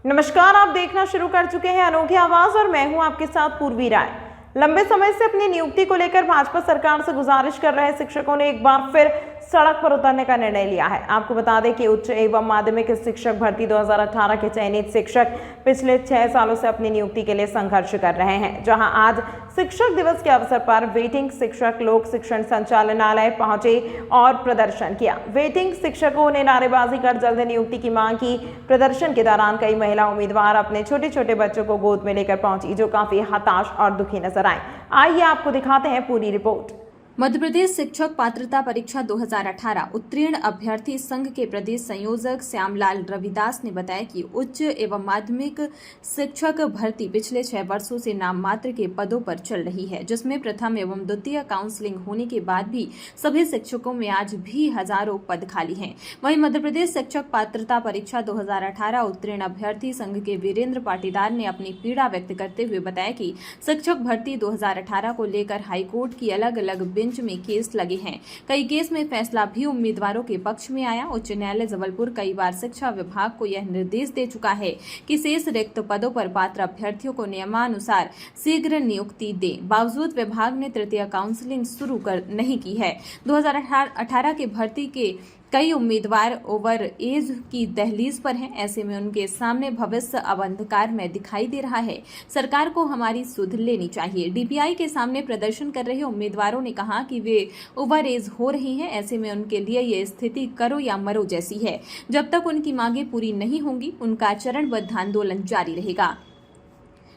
नमस्कार, आप देखना शुरू कर चुके हैं अनोखी आवाज और मैं हूं आपके साथ पूर्वी राय। लंबे समय से अपनी नियुक्ति को लेकर भाजपा सरकार से गुजारिश कर रहे शिक्षकों ने एक बार फिर सड़क पर उतरने का निर्णय लिया है। आपको बता दें कि उच्च एवं माध्यमिक शिक्षक भर्ती 2018 के चयनित शिक्षक पिछले 6 सालों से अपनी नियुक्ति के लिए संघर्ष कर रहे हैं। जहां आज शिक्षक दिवस के अवसर पर वेटिंग शिक्षक लोक शिक्षण संचालनालय पहुंचे और प्रदर्शन किया। वेटिंग शिक्षकों ने नारेबाजी कर जल्द नियुक्ति की मांग की। प्रदर्शन के दौरान कई महिला उम्मीदवार अपने छोटे छोटे बच्चों को गोद में लेकर पहुंची, जो काफी हताश और दुखी नजर आए। आइए आपको दिखाते हैं पूरी रिपोर्ट। मध्य प्रदेश शिक्षक पात्रता परीक्षा 2018 उत्तीर्ण अभ्यर्थी संघ के प्रदेश संयोजक श्यामलाल रविदास ने बताया कि उच्च एवं माध्यमिक शिक्षक भर्ती पिछले 6 वर्षों से नाम मात्र के पदों पर चल रही है, जिसमें प्रथम एवं द्वितीय काउंसलिंग होने के बाद भी सभी शिक्षकों में आज भी हजारों पद खाली हैं। वहीं मध्य प्रदेश शिक्षक पात्रता परीक्षा 2018 उत्तीर्ण अभ्यर्थी संघ के वीरेंद्र पाटीदार ने अपनी पीड़ा व्यक्त करते हुए बताया कि शिक्षक भर्ती 2018 को लेकर हाईकोर्ट की अलग अलग बेंच में केस लगे हैं। कई केस में फैसला भी उम्मीदवारों के पक्ष में आया। उच्च न्यायालय जबलपुर कई बार शिक्षा विभाग को यह निर्देश दे चुका है कि शेष रिक्त पदों पर पात्र अभ्यर्थियों को नियमानुसार शीघ्र नियुक्ति दे। बावजूद विभाग ने तृतीय काउंसलिंग शुरू नहीं की है। 2018 के भर्ती के कई उम्मीदवार ओवर एज की दहलीज पर हैं। ऐसे में उनके सामने भविष्य अब अंधकार में दिखाई दे रहा है। सरकार को हमारी सुध लेनी चाहिए। डीपीआई के सामने प्रदर्शन कर रहे उम्मीदवारों ने कहा कि वे ओवर एज हो रही हैं। ऐसे में उनके लिए ये स्थिति करो या मरो जैसी है। जब तक उनकी मांगे पूरी नहीं होंगी, उनका चरणबद्ध आंदोलन जारी रहेगा।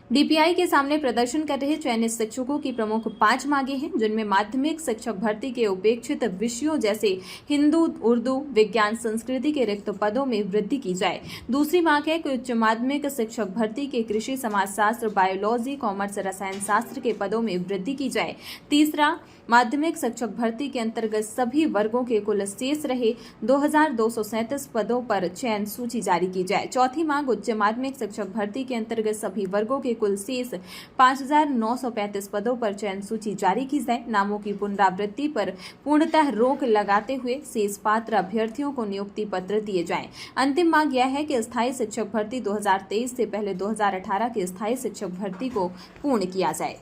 डीपीआई के सामने प्रदर्शन कर रहे चयनित शिक्षकों की प्रमुख 5 मांगे हैं, जिनमें माध्यमिक शिक्षक भर्ती के उपेक्षित विषयों जैसे हिंदू, उर्दू, विज्ञान, संस्कृति के रिक्त पदों में वृद्धि की जाए। दूसरी मांग है कि उच्च माध्यमिक शिक्षक भर्ती के कृषि, समाजशास्त्र, बायोलॉजी, कॉमर्स, रसायन शास्त्र के पदों में वृद्धि की जाए। तीसरा, माध्यमिक शिक्षक भर्ती के अंतर्गत सभी वर्गों के कुल शेष रहे 2237 पदों पर चयन सूची जारी की जाए। चौथी मांग, उच्च माध्यमिक शिक्षक भर्ती के अंतर्गत सभी वर्गों के कुल शेष 5935 पदों पर चयन सूची जारी की जाए। नामों की पुनरावृत्ति पर पूर्णतः रोक लगाते हुए शेष पात्र अभ्यर्थियों को नियुक्ति पत्र दिए जाएं। अंतिम मांग यह है कि स्थायी शिक्षक भर्ती 2023 से पहले 2018 की स्थायी शिक्षक भर्ती को पूर्ण किया जाए।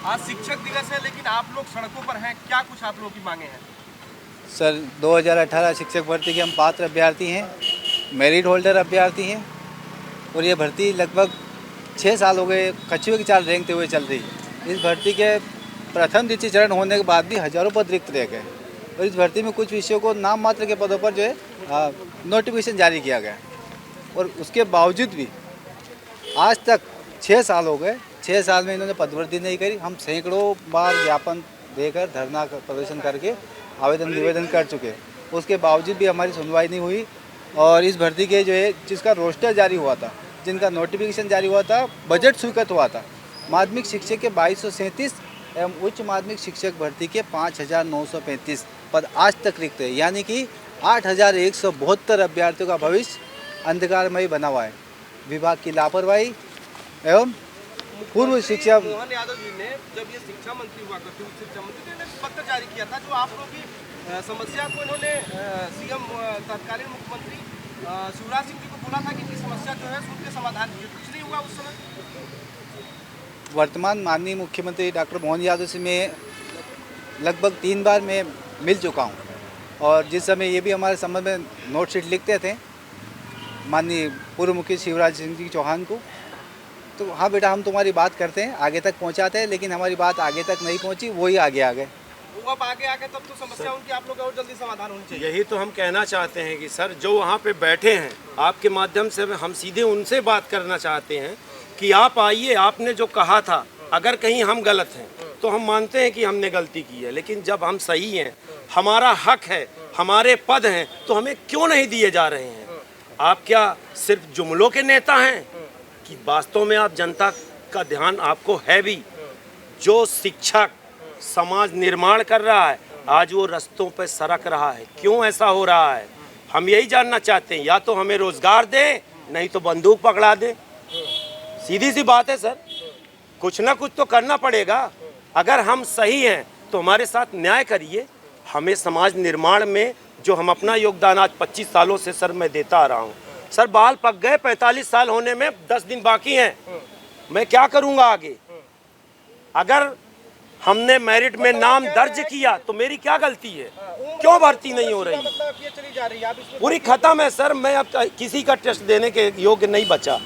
आज शिक्षक दिवस है, लेकिन आप लोग सड़कों पर हैं, क्या कुछ आप लोगों की मांगे हैं? सर, 2018 शिक्षक भर्ती के हम पात्र अभ्यर्थी हैं, मेरिट होल्डर अभ्यर्थी हैं और ये भर्ती लगभग 6 साल हो गए कछुए की चाल रेंगते हुए चल रही है। इस भर्ती के प्रथम द्वितीय चरण होने के बाद भी हजारों पद रिक्त रह गए और इस भर्ती में कुछ विषयों को नाम मात्र के पदों पर जो है नोटिफिकेशन जारी किया गया और उसके बावजूद भी आज तक 6 साल हो गए। 6 साल में इन्होंने पदवृद्धि नहीं करी। हम सैकड़ों बार ज्ञापन देकर धरना प्रदर्शन करके आवेदन निवेदन कर चुके, उसके बावजूद भी हमारी सुनवाई नहीं हुई। और इस भर्ती के जो है जिसका रोस्टर जारी हुआ था, जिनका नोटिफिकेशन जारी हुआ था, बजट स्वीकृत हुआ था, माध्यमिक शिक्षक के 2237 एवं उच्च माध्यमिक शिक्षक भर्ती के 5935 पद आज तक रिक्त है, यानी कि 8172 अभ्यर्थियों का भविष्य अंधकारमय बना हुआ है। विभाग की लापरवाही एवं पूर्व शिक्षा मोहन यादव जी ने जब ये शिक्षा मंत्री हुआ करते शिक्षा मंत्री ने पत्र जारी किया था, जो आप लोगों की समस्या को इन्होंने सीएम तत्कालीन मुख्यमंत्री शिवराज सिंह जी को बोला था कि इनकी समस्या जो है उनके समाधान कुछ नहीं हुआ उस समय। वर्तमान माननीय मुख्यमंत्री डॉक्टर मोहन यादव से मैं लगभग 3 बार मैं मिल चुका हूं और जिस समय ये भी हमारे संबंध में नोट शीट लिखते थे माननीय पूर्व मुख्य शिवराज सिंह जी चौहान को, तो हाँ बेटा हम तुम्हारी बात करते हैं, आगे तक पहुंचाते हैं, लेकिन हमारी बात आगे तक नहीं पहुंची, वही आगे आ गए। वो अब आगे आ गए तब तो समस्या उनकी आप लोग और जल्दी समाधान होनी चाहिए। यही तो हम कहना चाहते हैं कि सर जो वहाँ पे बैठे हैं, आपके माध्यम से हम सीधे उनसे बात करना चाहते हैं कि आप आइए, आपने जो कहा था अगर कहीं हम गलत हैं तो हम मानते हैं कि हमने गलती की है, लेकिन जब हम सही हैं, हमारा हक है, हमारे पद हैं, तो हमें क्यों नहीं दिए जा रहे हैं? आप क्या सिर्फ जुमलों के नेता हैं कि वास्तव में आप जनता का ध्यान आपको है भी? जो शिक्षक समाज निर्माण कर रहा है आज वो रस्तों पर सरक रहा है, क्यों ऐसा हो रहा है? हम यही जानना चाहते हैं, या तो हमें रोजगार दें, नहीं तो बंदूक पकड़ा दें। सीधी सी बात है सर, कुछ ना कुछ तो करना पड़ेगा। अगर हम सही हैं तो हमारे साथ न्याय करिए। हमें समाज निर्माण में जो हम अपना योगदान आज 25 सालों से सर मैं देता आ रहा हूँ, सर बाल पक गए, 45 साल होने में 10 दिन बाकी हैं। मैं क्या करूंगा आगे? अगर हमने मेरिट में नाम दर्ज किया तो मेरी क्या गलती है? क्यों भर्ती नहीं हो रही? चली जा रही है, आप इसमें पूरी खत्म है सर। मैं अब किसी का टेस्ट देने के योग्य नहीं बचा,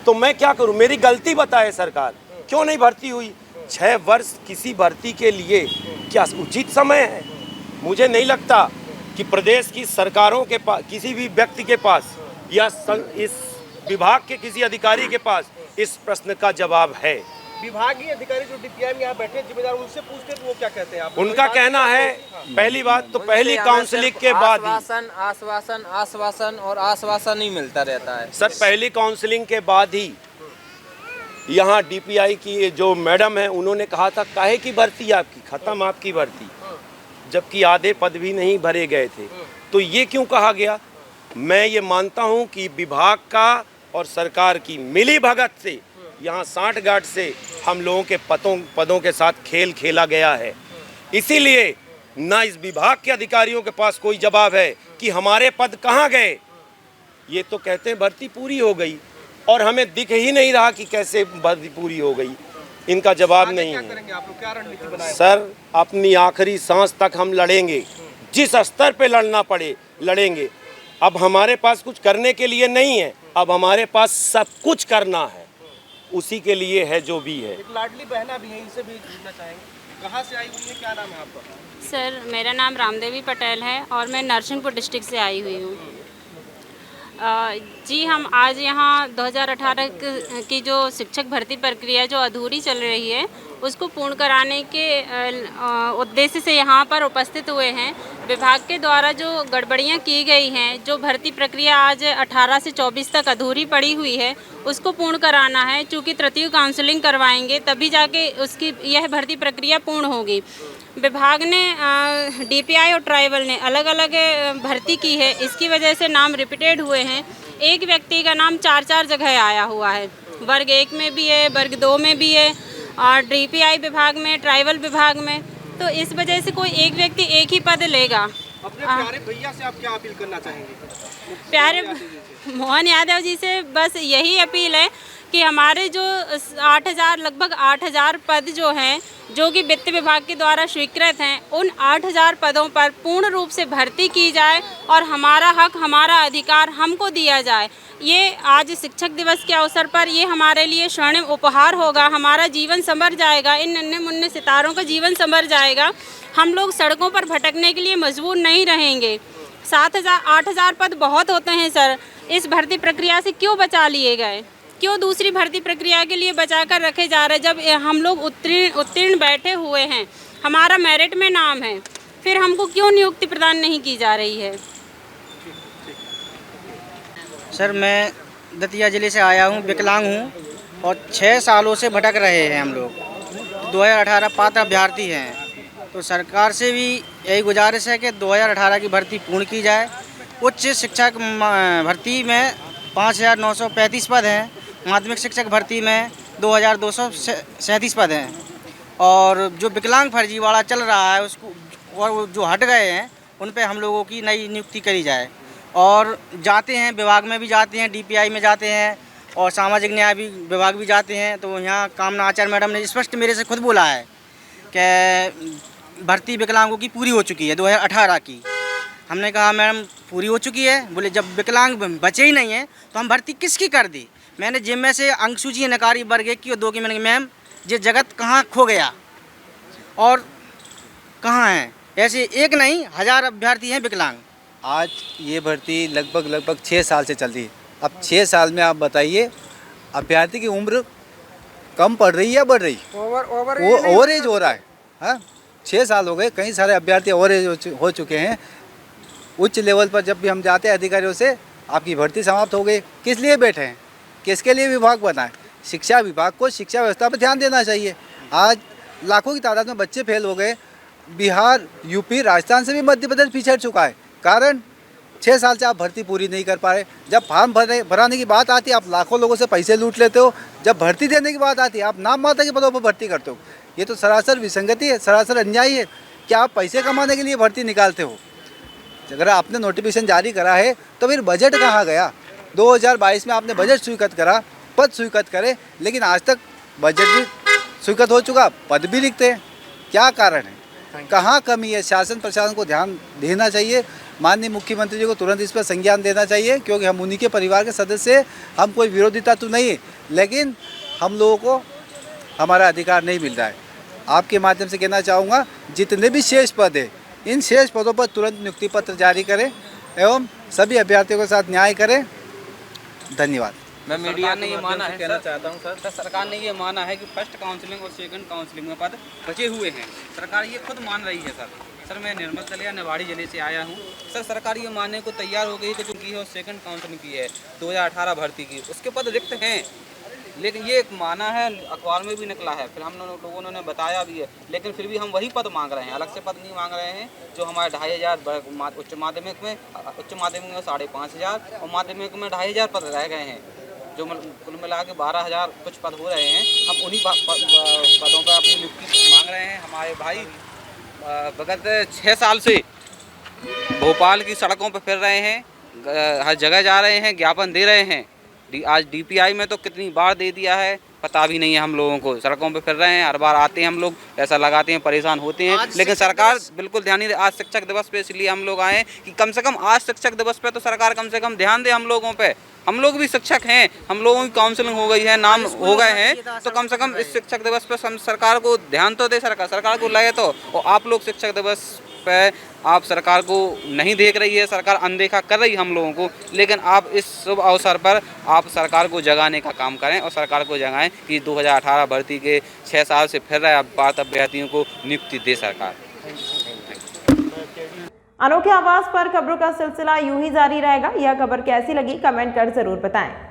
तो मैं क्या करूं? मेरी गलती बताए सरकार, क्यों नहीं भर्ती हुई? 6 वर्ष किसी भर्ती के लिए क्या उचित समय है? मुझे नहीं लगता कि प्रदेश की सरकारों के पास, किसी भी व्यक्ति के पास या इस विभाग के किसी अधिकारी के पास इस प्रश्न का जवाब है। विभागीय अधिकारी जो डीपीआई में यहाँ बैठे जिम्मेदार, उनसे पूछते तो वो क्या कहते हैं? आप उनका कहना है, पहली बात तो पहली काउंसलिंग के बाद ही आश्वासन और आश्वासन ही मिलता रहता है सर, पहली काउंसलिंग के बाद ही यहाँ डीपीआई की जो मैडम है उन्होंने कहा था काहे की भर्ती आपकी खत्म, आपकी भर्ती, जबकि आधे पद भी नहीं भरे गए थे। तो ये क्यों कहा गया? मैं ये मानता हूँ कि विभाग का और सरकार की मिली भगत से यहाँ 60 गांठ से हम लोगों के पदों के साथ खेल खेला गया है। इसीलिए ना इस विभाग के अधिकारियों के पास कोई जवाब है कि हमारे पद कहाँ गए। ये तो कहते हैं भर्ती पूरी हो गई, और हमें दिख ही नहीं रहा कि कैसे भर्ती पूरी हो गई। इनका जवाब नहीं क्या है करेंगे आप लोग? क्या रणनीति बनाए? सर। अपनी आखिरी सांस तक हम लड़ेंगे, जिस स्तर पे लड़ना पड़े लड़ेंगे। अब हमारे पास कुछ करने के लिए नहीं है, अब हमारे पास सब कुछ करना है, उसी के लिए है जो भी है। एक लाडली बहना भी है, इनसे भी पूछना चाहेंगे, कहाँ से आई हुई है, क्या नाम है आपका? सर मेरा नाम रामदेवी पटेल है और मैं नरसिंहपुर डिस्ट्रिक्ट से आई हुई हूँ। जी हम आज यहाँ 2018 की जो शिक्षक भर्ती प्रक्रिया जो अधूरी चल रही है उसको पूर्ण कराने के उद्देश्य से यहाँ पर उपस्थित हुए हैं। विभाग के द्वारा जो गड़बड़ियाँ की गई हैं, जो भर्ती प्रक्रिया आज 18 से 24 तक अधूरी पड़ी हुई है, उसको पूर्ण कराना है। चूँकि तृतीय काउंसलिंग करवाएंगे तभी जाके उसकी यह भर्ती प्रक्रिया पूर्ण होगी। विभाग ने डीपीआई और ट्राइबल ने अलग अलग भर्ती की है, इसकी वजह से नाम रिपीटेड हुए हैं। एक व्यक्ति का नाम 4 जगह आया हुआ है, वर्ग 1 में भी है, वर्ग 2 में भी है, और डीपीआई विभाग में, ट्राइबल विभाग में। तो इस वजह से कोई एक व्यक्ति एक ही पद लेगा। अपने प्यारे भैया से आप क्या अपील करना चाहेंगे? प्यारे मोहन यादव जी से बस यही अपील है कि हमारे जो 8000 लगभग 8000 पद जो हैं, जो कि वित्त विभाग के द्वारा स्वीकृत हैं, उन 8000 पदों पर पूर्ण रूप से भर्ती की जाए और हमारा हक, हमारा अधिकार हमको दिया जाए। ये आज शिक्षक दिवस के अवसर पर ये हमारे लिए स्वर्णिम उपहार होगा। हमारा जीवन संवर जाएगा, इन नन्हे मुन्ने सितारों का जीवन संवर जाएगा। हम लोग सड़कों पर भटकने के लिए मजबूर नहीं रहेंगे। 8000 पद बहुत होते हैं सर। इस भर्ती प्रक्रिया से क्यों बचा लिए गए? क्यों दूसरी भर्ती प्रक्रिया के लिए बचा कर रखे जा रहे? जब हम लोग उत्तीर्ण बैठे हुए हैं, हमारा मेरिट में नाम है, फिर हमको क्यों नियुक्ति प्रदान नहीं की जा रही है? सर मैं दतिया ज़िले से आया हूँ, विकलांग हूँ और 6 सालों से भटक रहे हैं हम लोग। 2018 पात्र अभ्यर्थी हैं, तो सरकार से भी यही गुजारिश है कि 2018 की भर्ती पूर्ण की जाए। उच्च शिक्षक भर्ती में 5935 पद हैं, माध्यमिक शिक्षक भर्ती में 2237 पद हैं, और जो विकलांग फर्जीवाड़ा चल रहा है उसको, और जो हट गए हैं उन पे हम लोगों की नई नियुक्ति करी जाए। और जाते हैं, विभाग में भी जाते हैं, डीपीआई में जाते हैं और सामाजिक न्याय भी विभाग भी जाते हैं। तो यहाँ कामना आचार्य मैडम ने स्पष्ट मेरे से खुद बोला है कि भर्ती विकलांगों की पूरी हो चुकी है 2018 की। हमने कहा मैडम पूरी हो चुकी है? बोले जब विकलांग बचे ही नहीं हैं तो हम भर्ती किसकी कर दी? मैंने जिम में से अंक सूची नकारी वर्ग 1 की और 2 की। मैंने मैम ये जगत कहाँ खो गया और कहाँ है? ऐसे एक नहीं 1000 अभ्यर्थी हैं विकलांग। आज ये भर्ती लगभग 6 साल से चल रही है। अब 6 साल में आप बताइए अभ्यर्थी की उम्र कम पड़ रही है या बढ़ रही है? ओवर एज हो रहा है। हाँ, 6 साल हो गए, कई सारे अभ्यर्थी ओवर एज हो चुके हैं। उच्च लेवल पर जब भी हम जाते हैं अधिकारियों से, आपकी भर्ती समाप्त हो गई, किस लिए बैठे हैं? किसके लिए विभाग बना है? शिक्षा विभाग को शिक्षा व्यवस्था पर ध्यान देना चाहिए। आज लाखों की तादाद में बच्चे फेल हो गए। बिहार, यूपी, राजस्थान से भी मध्य प्रदेश पिछड़ चुका है। कारण 6 साल से आप भर्ती पूरी नहीं कर पा रहे। जब फॉर्म भराने की बात आती है आप लाखों लोगों से पैसे लूट लेते हो। जब भर्ती देने की बात आती है आप नाम मात्र के पदों पर भर्ती करते हो। ये तो सरासर विसंगति है, सरासर अन्याय है। क्या आप पैसे कमाने के लिए भर्ती निकालते हो? अगर आपने नोटिफिकेशन जारी करा है तो फिर बजट कहाँ गया? 2022 में आपने बजट स्वीकृत करा, पद स्वीकृत करे, लेकिन आज तक बजट भी स्वीकृत हो चुका, पद भी लिखते हैं। क्या कारण है? कहाँ कमी है? शासन प्रशासन को ध्यान देना चाहिए। माननीय मुख्यमंत्री जी को तुरंत इस पर संज्ञान देना चाहिए, क्योंकि हम उन्हीं के परिवार के सदस्य हैं। हम कोई विरोधिता तो नहीं है, लेकिन हम लोगों को हमारा अधिकार नहीं मिल रहा है। आपके माध्यम से कहना चाहूँगा, जितने भी शेष पद है, इन शेष पदों पर तुरंत नियुक्ति पत्र जारी करें एवं सभी अभ्यर्थियों के साथ न्याय करें। धन्यवाद। मैं मीडिया ने ये माना है कहना चाहता हूँ सर, सरकार ने ये माना है कि फर्स्ट काउंसलिंग और सेकंड काउंसलिंग में पद बचे हुए हैं। सरकार ये खुद मान रही है सर। मैं निर्मल तलिया निवाड़ी जिले से आया हूँ सर। सरकार ये मानने को तैयार हो गई कि जो की है सेकंड काउंसलिंग की है 2018 भर्ती की, उसके पद रिक्त हैं। लेकिन ये एक माना है, अखबार में भी निकला है, फिर हम लोगों ने बताया भी है, लेकिन फिर भी हम वही पद मांग रहे हैं, अलग से पद नहीं मांग रहे हैं। जो हमारे 2500 उच्च माध्यमिक में 5,500 और माध्यमिक में 2,500 पद रह गए हैं, जो कुल मिला के 12,000 कुछ पद हो रहे हैं। हम उन्हीं पदों पर अपनी नियुक्ति मांग रहे हैं। हमारे भाई विगत 6 साल से भोपाल की सड़कों पर फिर रहे हैं, हर जगह जा रहे हैं, ज्ञापन दे रहे हैं। आज DPI में तो कितनी बार दे दिया है पता भी नहीं है हम लोगों को। सड़कों पे फिर रहे हैं, हर बार आते हैं हम लोग, ऐसा लगाते हैं, परेशान होते हैं, लेकिन सरकार बिल्कुल ध्यान नहीं दे। आज शिक्षक दिवस पे इसलिए हम लोग आए कि कम से कम आज शिक्षक दिवस पे तो सरकार कम से कम ध्यान दे हम लोगों पे। हम लोग भी शिक्षक हैं, हम लोगों की काउंसलिंग हो गई है, नाम हो गए हैं, तो कम से कम इस शिक्षक दिवस पे सरकार को ध्यान तो दे। सरकार को लगे तो। और आप लोग शिक्षक दिवस पे आप सरकार को नहीं देख रही है, सरकार अनदेखा कर रही है हम लोगों को। लेकिन आप इस शुभ अवसर पर आप सरकार को जगाने का काम करें और सरकार को जगाएं कि 2018 भर्ती के 6 साल से फिर रहे पात्र अभ्यर्थियों को नियुक्ति दे सरकार। अनोखे आवाज पर खबरों का सिलसिला यूं ही जारी रहेगा। यह खबर कैसी लगी कमेंट कर जरूर बताएं।